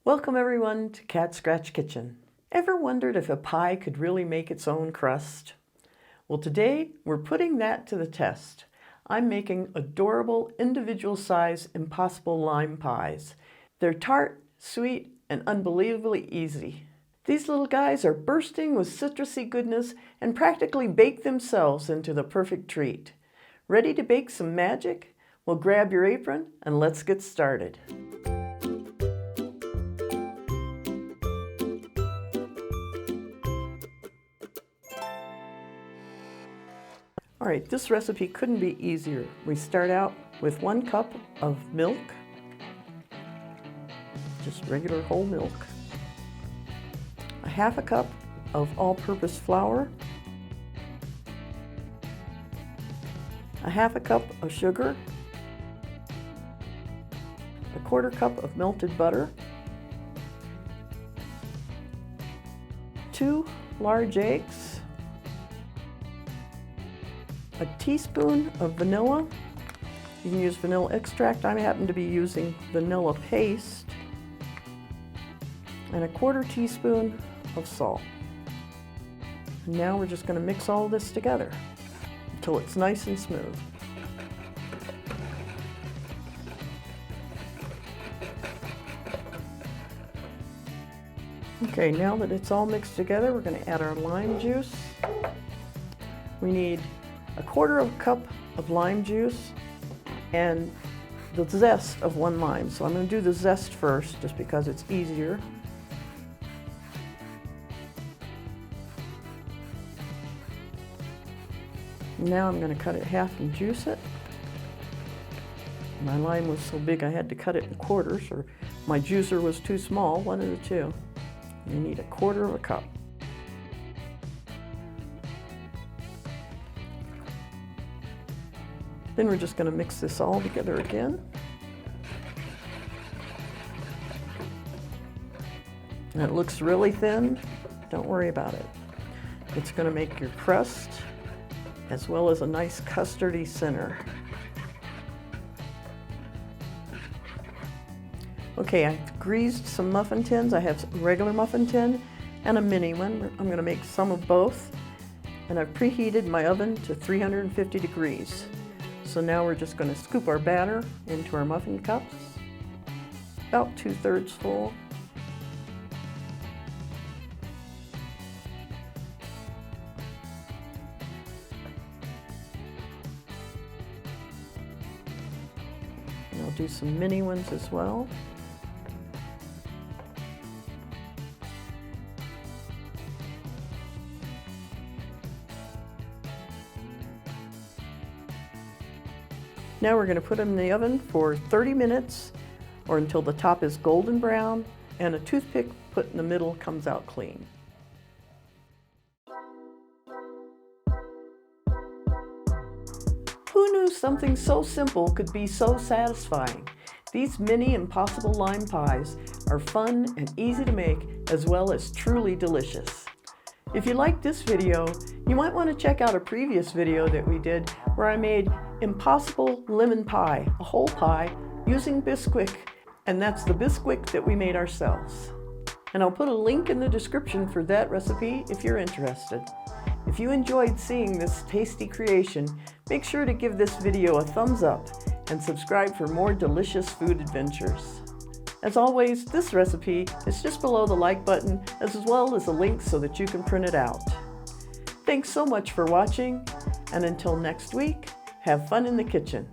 Welcome everyone to Cat Scratch Kitchen. Ever wondered if a pie could really make its own crust? Well, today we're putting that to the test. I'm making adorable individual size impossible lime pies. They're tart, sweet, and unbelievably easy. These little guys are bursting with citrusy goodness and practically bake themselves into the perfect treat. Ready to bake some magic? Well, grab your apron and let's get started. All right, this recipe couldn't be easier. We start out with 1 cup of milk, just regular whole milk, a ½ cup of all-purpose flour, a ½ cup of sugar, a ¼ cup of melted butter, 2 large eggs, a teaspoon of vanilla. You can use vanilla extract. I happen to be using vanilla paste, and a ¼ teaspoon of salt. And now we're just going to mix all this together until it's nice and smooth. Okay, now that it's all mixed together, we're going to add our lime juice. We need a ¼ cup of lime juice and the zest of 1 lime. So I'm going to do the zest first just because it's easier. Now I'm going to cut it in half and juice it. My lime was so big I had to cut it in quarters, or my juicer was too small, one of the two. You need a ¼ cup. Then we're just going to mix this all together again. And it looks really thin. Don't worry about it. It's going to make your crust as well as a nice custardy center. Okay, I greased some muffin tins. I have a regular muffin tin and a mini one. I'm going to make some of both. And I've preheated my oven to 350 degrees. So now we're just going to scoop our batter into our muffin cups, about 2/3 full. And I'll do some mini ones as well. Now we're going to put them in the oven for 30 minutes or until the top is golden brown and a toothpick put in the middle comes out clean. Who knew something so simple could be so satisfying? These mini impossible lime pies are fun and easy to make as well as truly delicious. If you liked this video, you might want to check out a previous video that we did where I made impossible lemon pie, a whole pie, using Bisquick, and that's the Bisquick that we made ourselves. And I'll put a link in the description for that recipe if you're interested. If you enjoyed seeing this tasty creation, make sure to give this video a thumbs up and subscribe for more delicious food adventures. As always, this recipe is just below the like button, as well as a link so that you can print it out. Thanks so much for watching, and until next week, have fun in the kitchen.